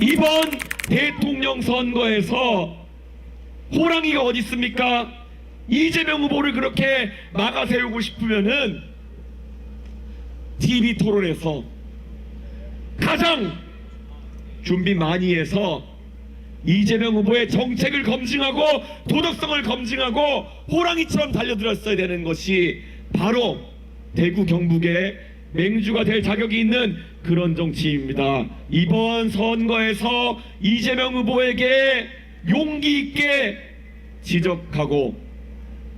이번 대통령 선거에서 호랑이가 어디 있습니까? 이재명 후보를 그렇게 막아 세우고 싶으면은 TV 토론에서 가장 준비 많이 해서 이재명 후보의 정책을 검증하고 도덕성을 검증하고 호랑이처럼 달려들었어야 되는 것이 바로 대구 경북의 맹주가 될 자격이 있는 그런 정치입니다. 이번 선거에서 이재명 후보에게 용기 있게 지적하고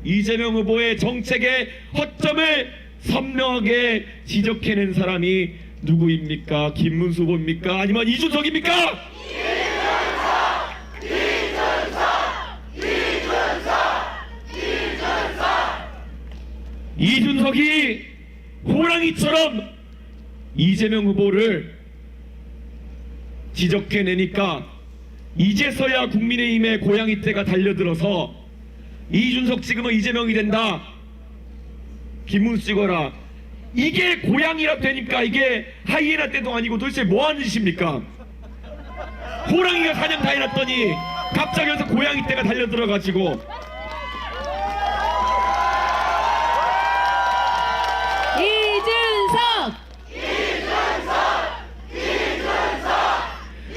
이재명 후보의 정책의 허점을 선명하게 지적해낸 사람이 누구입니까? 김문수 후보입니까? 아니면 이준석입니까? 이준석이 호랑이처럼 이재명 후보를 지적해내니까 이제서야 국민의힘의 고양이 떼가 달려들어서 이준석 찍으면 이재명이 된다, 김문수 찍어라. 이게 고양이라 되니까 이게 하이에나 떼도 아니고 도대체 뭐하는 짓입니까? 호랑이가 사냥 다 해놨더니 갑자기 여기서 고양이 떼가 달려들어가지고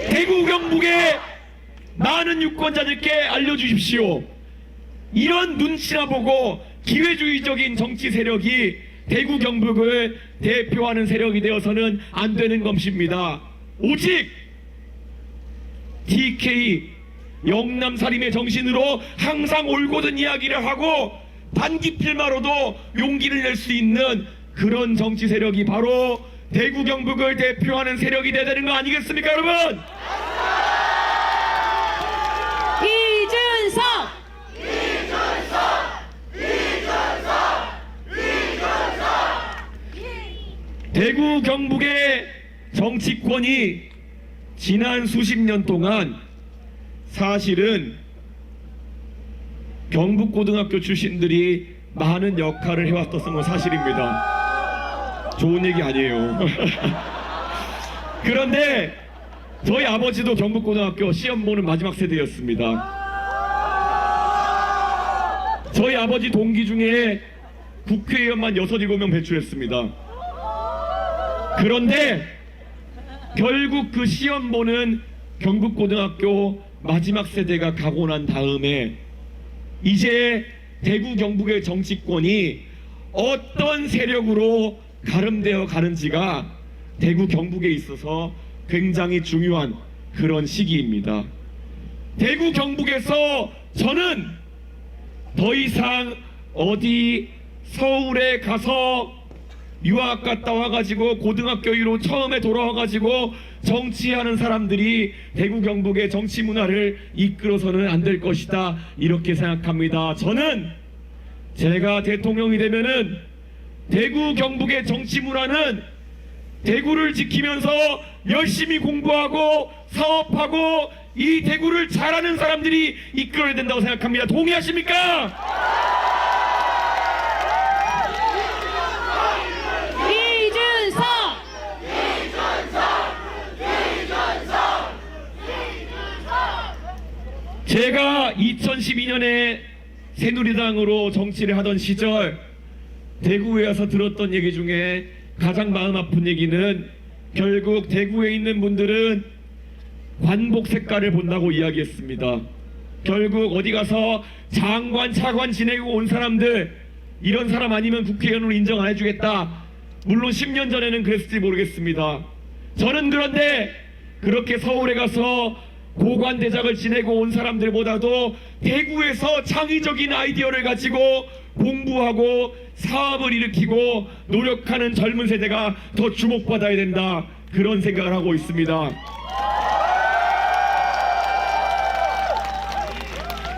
대구 경북의 많은 유권자들께 알려주십시오. 이런 눈치나 보고 기회주의적인 정치 세력이 대구 경북을 대표하는 세력이 되어서는 안 되는 것입니다. 오직 TK 영남살인의 정신으로 항상 올곧은 이야기를 하고 반기필마로도 용기를 낼 수 있는 그런 정치 세력이 바로 대구 경북을 대표하는 세력이 되야 되는 거 아니겠습니까, 여러분? 대구 경북의 정치권이 지난 수십 년 동안 사실은 경북고등학교 출신들이 많은 역할을 해왔던 건 사실입니다. 좋은 얘기 아니에요. 그런데 저희 아버지도 경북고등학교 시험 보는 마지막 세대였습니다. 저희 아버지 동기 중에 국회의원만 6, 7명 배출했습니다. 그런데 결국 그 시험 보는 경북고등학교 마지막 세대가 가고 난 다음에 이제 대구 경북의 정치권이 어떤 세력으로 가름되어 가는지가 대구 경북에 있어서 굉장히 중요한 그런 시기입니다. 대구 경북에서 저는 더 이상 어디 서울에 가서 유학 갔다 와가지고 고등학교 이후로 처음에 돌아와가지고 정치하는 사람들이 대구 경북의 정치 문화를 이끌어서는 안 될 것이다, 이렇게 생각합니다. 저는 제가 대통령이 되면은 대구 경북의 정치 문화는 대구를 지키면서 열심히 공부하고 사업하고 이 대구를 잘하는 사람들이 이끌어야 된다고 생각합니다. 동의하십니까? 제가 2012년에 새누리당으로 정치를 하던 시절 대구에 와서 들었던 얘기 중에 가장 마음 아픈 얘기는 결국 대구에 있는 분들은 관복 색깔을 본다고 이야기했습니다. 결국 어디 가서 장관, 차관 지내고 온 사람들, 이런 사람 아니면 국회의원으로 인정 안 해주겠다. 물론 10년 전에는 그랬을지 모르겠습니다. 저는 그런데 그렇게 서울에 가서 고관대작을 지내고 온 사람들보다도 대구에서 창의적인 아이디어를 가지고 공부하고 사업을 일으키고 노력하는 젊은 세대가 더 주목받아야 된다, 그런 생각을 하고 있습니다.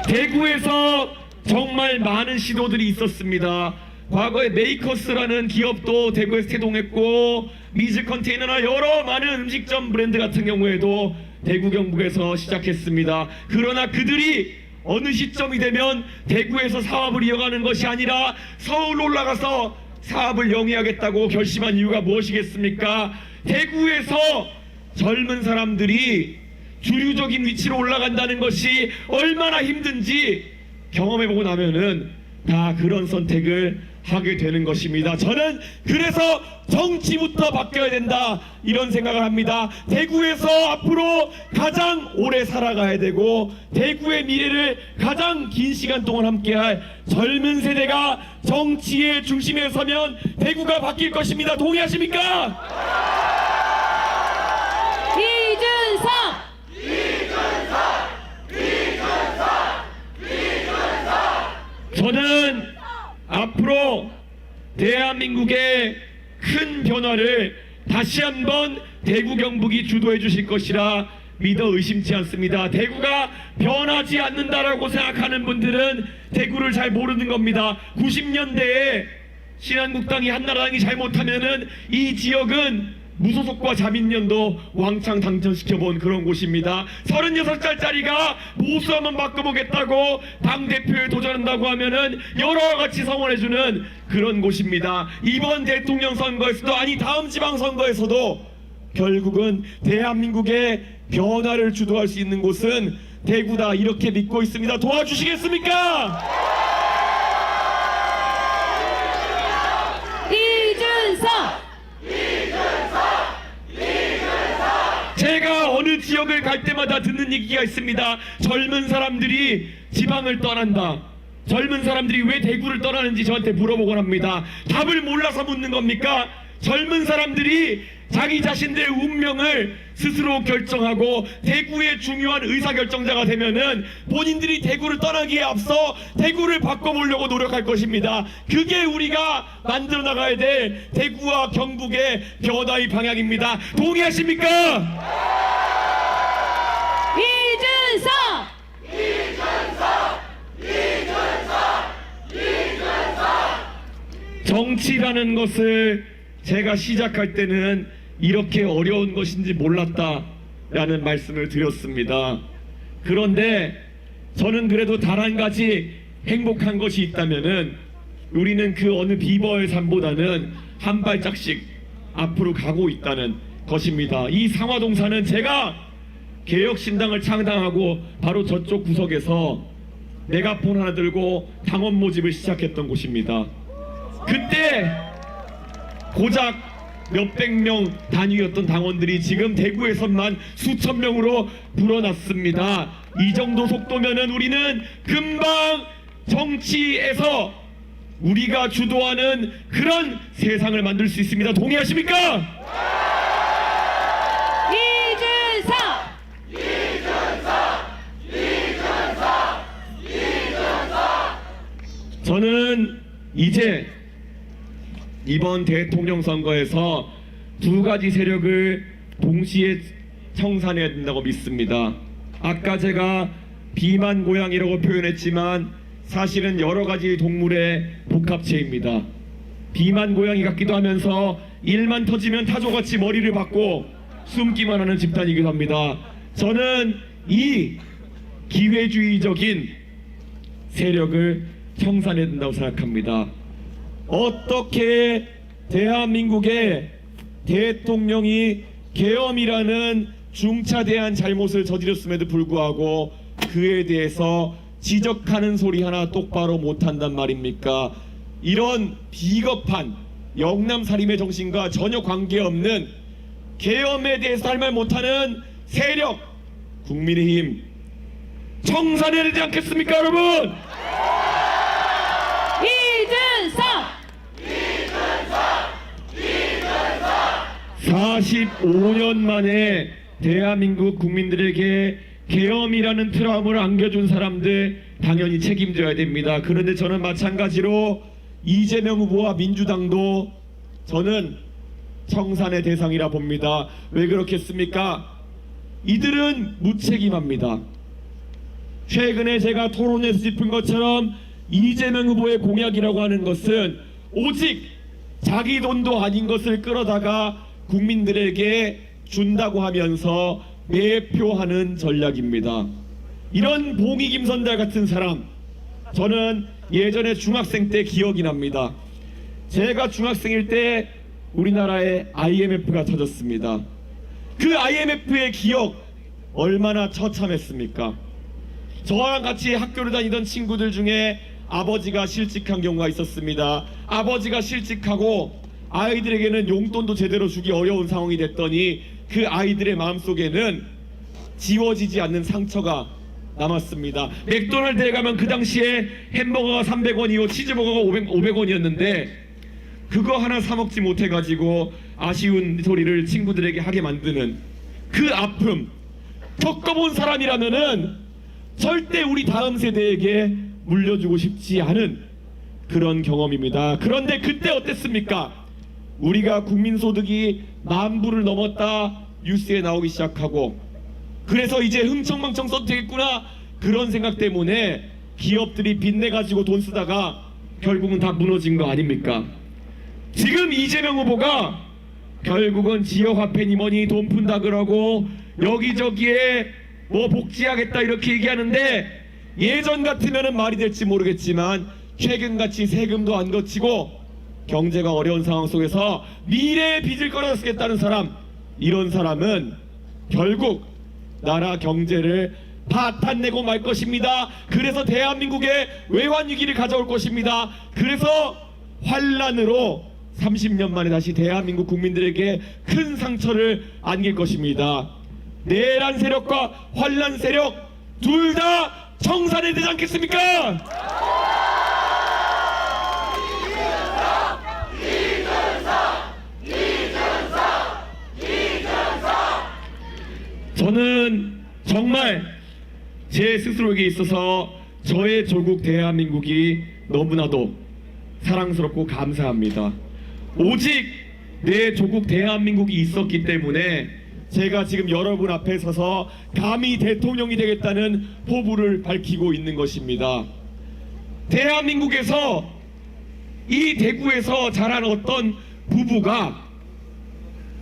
대구에서 정말 많은 시도들이 있었습니다. 과거에 메이커스라는 기업도 대구에서 태동했고 미즈 컨테이너나 여러 많은 음식점 브랜드 같은 경우에도 대구 경북에서 시작했습니다. 그러나 그들이 어느 시점이 되면 대구에서 사업을 이어가는 것이 아니라 서울로 올라가서 사업을 영위하겠다고 결심한 이유가 무엇이겠습니까? 대구에서 젊은 사람들이 주류적인 위치로 올라간다는 것이 얼마나 힘든지 경험해보고 나면은 다 그런 선택을 하게 되는 것입니다. 저는 그래서 정치부터 바뀌어야 된다 이런 생각을 합니다. 대구에서 앞으로 가장 오래 살아가야 되고 대구의 미래를 가장 긴 시간 동안 함께할 젊은 세대가 정치의 중심에 서면 대구가 바뀔 것입니다. 동의하십니까? 이준석! 저는 앞으로 대한민국의 큰 변화를 다시 한번 대구 경북이 주도해 주실 것이라 믿어 의심치 않습니다. 대구가 변하지 않는다라고 생각하는 분들은 대구를 잘 모르는 겁니다. 90년대에 신한국당이 한나라당이 잘못하면은 이 지역은 무소속과 자민련도 왕창 당선시켜본 그런 곳입니다. 36살짜리가 보수 한번 바꿔보겠다고 당대표에 도전한다고 하면은 여러 가지 성원해주는 그런 곳입니다. 이번 대통령 선거에서도 아니 다음 지방선거에서도 결국은 대한민국의 변화를 주도할 수 있는 곳은 대구다 이렇게 믿고 있습니다. 도와주시겠습니까? 이준석! 제가 어느 지역을 갈 때마다 듣는 얘기가 있습니다. 젊은 사람들이 지방을 떠난다. 젊은 사람들이 왜 대구를 떠나는지 저한테 물어보곤 합니다. 답을 몰라서 묻는 겁니까? 젊은 사람들이 자기 자신들의 운명을 스스로 결정하고 대구의 중요한 의사결정자가 되면은 본인들이 대구를 떠나기에 앞서 대구를 바꿔보려고 노력할 것입니다. 그게 우리가 만들어 나가야 될 대구와 경북의 변화의 방향입니다. 동의하십니까? 이준석! 정치라는 것을 제가 시작할 때는 이렇게 어려운 것인지 몰랐다라는 말씀을 드렸습니다. 그런데 저는 그래도 단 한 가지 행복한 것이 있다면은 우리는 그 어느 비버의 삶보다는 한 발짝씩 앞으로 가고 있다는 것입니다. 이 상화동사는 제가 개혁신당을 창당하고 바로 저쪽 구석에서 메가폰 하나 들고 당원 모집을 시작했던 곳입니다. 그때 고작 몇백 명 단위였던 당원들이 지금 대구에서만 수천 명으로 불어났습니다. 이 정도 속도면은 우리는 금방 정치에서 우리가 주도하는 그런 세상을 만들 수 있습니다. 동의하십니까? 저는 이제 이번 대통령 선거에서 두 가지 세력을 동시에 청산해야 된다고 믿습니다. 아까 제가 비만 고양이라고 표현했지만 사실은 여러 가지 동물의 복합체입니다. 비만 고양이 같기도 하면서 일만 터지면 타조같이 머리를 박고 숨기만 하는 집단이기도 합니다. 저는 이 기회주의적인 세력을 청산해야 된다고 생각합니다. 어떻게 대한민국의 대통령이 계엄이라는 중차대한 잘못을 저질렀음에도 불구하고 그에 대해서 지적하는 소리 하나 똑바로 못한단 말입니까? 이런 비겁한 영남살인의 정신과 전혀 관계없는 계엄에 대해서 할 말 못하는 세력 국민의힘 청산해야 되지 않겠습니까, 여러분? 45년 만에 대한민국 국민들에게 계엄이라는 트라우마를 안겨준 사람들 당연히 책임져야 됩니다. 그런데 저는 마찬가지로 이재명 후보와 민주당도 저는 청산의 대상이라 봅니다. 왜 그렇겠습니까? 이들은 무책임합니다. 최근에 제가 토론에서 짚은 것처럼 이재명 후보의 공약이라고 하는 것은 오직 자기 돈도 아닌 것을 끌어다가 국민들에게 준다고 하면서 매표하는 전략입니다. 이런 봉이 김선달 같은 사람 저는 예전에 중학생 때 기억이 납니다. 제가 중학생일 때 우리나라에 IMF가 터졌습니다. 그 IMF의 기억 얼마나 처참했습니까? 저랑 같이 학교를 다니던 친구들 중에 아버지가 실직한 경우가 있었습니다. 아버지가 실직하고 아이들에게는 용돈도 제대로 주기 어려운 상황이 됐더니 그 아이들의 마음속에는 지워지지 않는 상처가 남았습니다. 맥도날드에 가면 그 당시에 햄버거가 300원이고 치즈버거가 500원이었는데 그거 하나 사 먹지 못해가지고 아쉬운 소리를 친구들에게 하게 만드는 그 아픔, 겪어본 사람이라면은 절대 우리 다음 세대에게 물려주고 싶지 않은 그런 경험입니다. 그런데 그때 어땠습니까? 우리가 국민소득이 10,000불을 넘었다 뉴스에 나오기 시작하고, 그래서 이제 흥청망청 써도 되겠구나 그런 생각 때문에 기업들이 빚내가지고 돈 쓰다가 결국은 다 무너진 거 아닙니까? 지금 이재명 후보가 결국은 지역화폐니 뭐니 돈 푼다 그러고 여기저기에 뭐 복지하겠다 이렇게 얘기하는데, 예전 같으면은 말이 될지 모르겠지만 최근같이 세금도 안 거치고 경제가 어려운 상황 속에서 미래의 빚을 끌어 쓰겠다는 사람, 이런 사람은 결국 나라 경제를 파탄내고 말 것입니다. 그래서 대한민국의 외환위기를 가져올 것입니다. 그래서 환란으로 30년 만에 다시 대한민국 국민들에게 큰 상처를 안길 것입니다. 내란 세력과 환란 세력 둘 다 청산해야 되지 않겠습니까? 저는 정말 제 스스로에게 있어서 저의 조국 대한민국이 너무나도 사랑스럽고 감사합니다. 오직 내 조국 대한민국이 있었기 때문에 제가 지금 여러분 앞에 서서 감히 대통령이 되겠다는 포부를 밝히고 있는 것입니다. 대한민국에서 이 대구에서 자란 어떤 부부가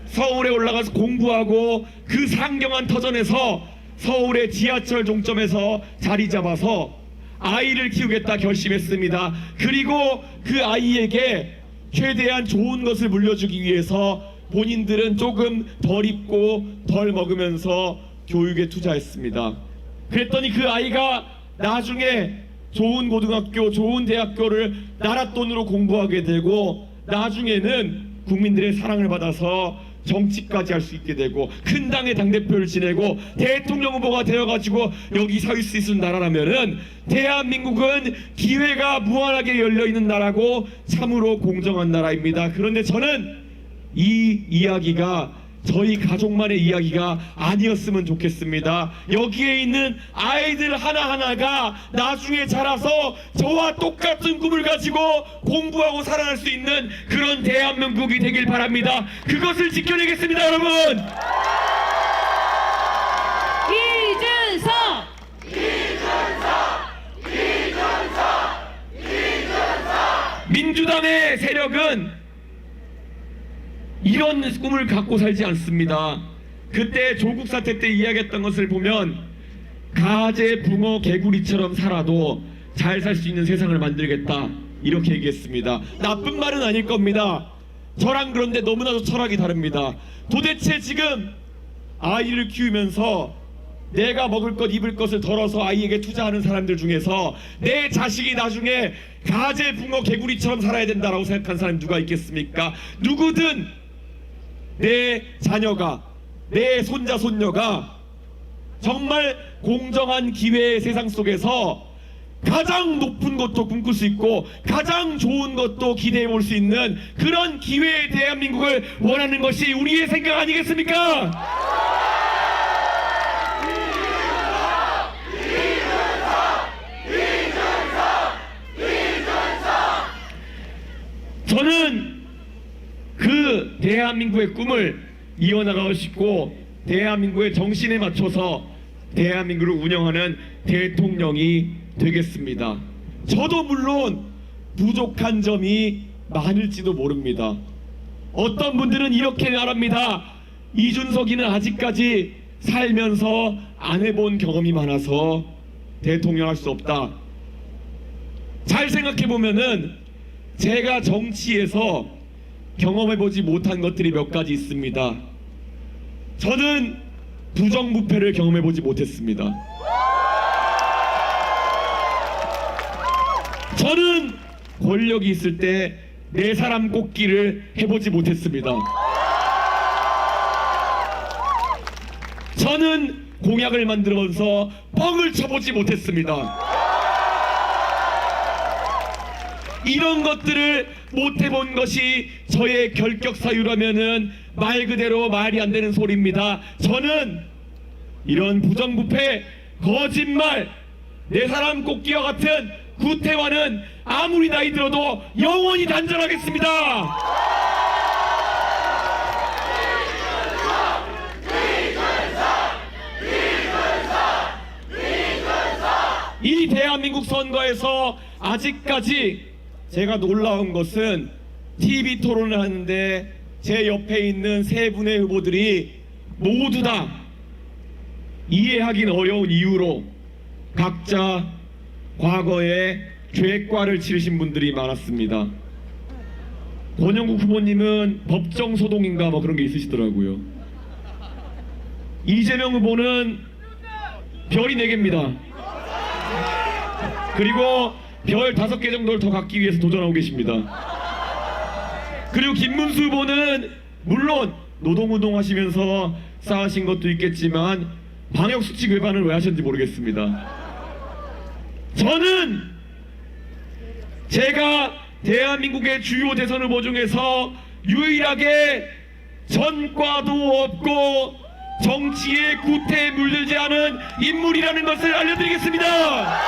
서울에 올라가서 공부하고 그 상경한 터전에서 서울의 지하철 종점에서 자리 잡아서 아이를 키우겠다 결심했습니다. 그리고 그 아이에게 최대한 좋은 것을 물려주기 위해서 본인들은 조금 덜 입고 덜 먹으면서 교육에 투자했습니다. 그랬더니 그 아이가 나중에 좋은 고등학교, 좋은 대학교를 나라 돈으로 공부하게 되고 나중에는 국민들의 사랑을 받아서 정치까지 할 수 있게 되고 큰 당의 당대표를 지내고 대통령 후보가 되어가지고 여기 서 있을 수 있는 나라라면은 대한민국은 기회가 무한하게 열려있는 나라고 참으로 공정한 나라입니다. 그런데 저는 이 이야기가 저희 가족만의 이야기가 아니었으면 좋겠습니다. 여기에 있는 아이들 하나하나가 나중에 자라서 저와 똑같은 꿈을 가지고 공부하고 살아날 수 있는 그런 대한민국이 되길 바랍니다. 그것을 지켜내겠습니다, 여러분. 이준석! 민주당의 세력은 이런 꿈을 갖고 살지 않습니다. 그때 조국 사태 때 이야기했던 것을 보면 가재, 붕어, 개구리처럼 살아도 잘 살 수 있는 세상을 만들겠다 이렇게 얘기했습니다. 나쁜 말은 아닐 겁니다. 저랑 그런데 너무나도 철학이 다릅니다. 도대체 지금 아이를 키우면서 내가 먹을 것 입을 것을 덜어서 아이에게 투자하는 사람들 중에서 내 자식이 나중에 가재, 붕어, 개구리처럼 살아야 된다라고 생각하는 사람이 누가 있겠습니까? 누구든 내 자녀가, 내 손자, 손녀가 정말 공정한 기회의 세상 속에서 가장 높은 것도 꿈꿀 수 있고 가장 좋은 것도 기대해 볼 수 있는 그런 기회의 대한민국을 원하는 것이 우리의 생각 아니겠습니까? 저는 그 대한민국의 꿈을 이어나가고 싶고 대한민국의 정신에 맞춰서 대한민국을 운영하는 대통령이 되겠습니다. 저도 물론 부족한 점이 많을지도 모릅니다. 어떤 분들은 이렇게 말합니다. 이준석이는 아직까지 살면서 안 해본 경험이 많아서 대통령 할 수 없다. 잘 생각해 보면은 제가 정치에서 경험해보지 못한 것들이 몇 가지 있습니다. 저는 부정부패를 경험해보지 못했습니다. 저는 권력이 있을 때 내 사람 꼽기를 해보지 못했습니다. 저는 공약을 만들어서 뻥을 쳐보지 못했습니다. 이런 것들을 못해본 것이 저의 결격 사유라면은 말 그대로 말이 안 되는 소리입니다. 저는 이런 부정부패, 거짓말, 내 사람 꼽기와 같은 구태와는 아무리 나이 들어도 영원히 단절하겠습니다. 이 대한민국 선거에서 아직까지 제가 놀라운 것은 TV 토론을 하는데 제 옆에 있는 세 분의 후보들이 모두 다 이해하긴 어려운 이유로 각자 과거에 죄과를 치르신 분들이 많았습니다. 권영국 후보님은 법정 소동인가 뭐 그런 게 있으시더라고요. 이재명 후보는 별이 4개입니다. 그리고 별 5개 정도를 더 갖기 위해서 도전하고 계십니다. 그리고 김문수 후보는 물론 노동운동 하시면서 쌓으신 것도 있겠지만 방역수칙 위반을 왜 하셨는지 모르겠습니다. 저는 제가 대한민국의 주요 대선 후보 중에서 유일하게 전과도 없고 정치의 구태에 물들지 않은 인물이라는 것을 알려드리겠습니다.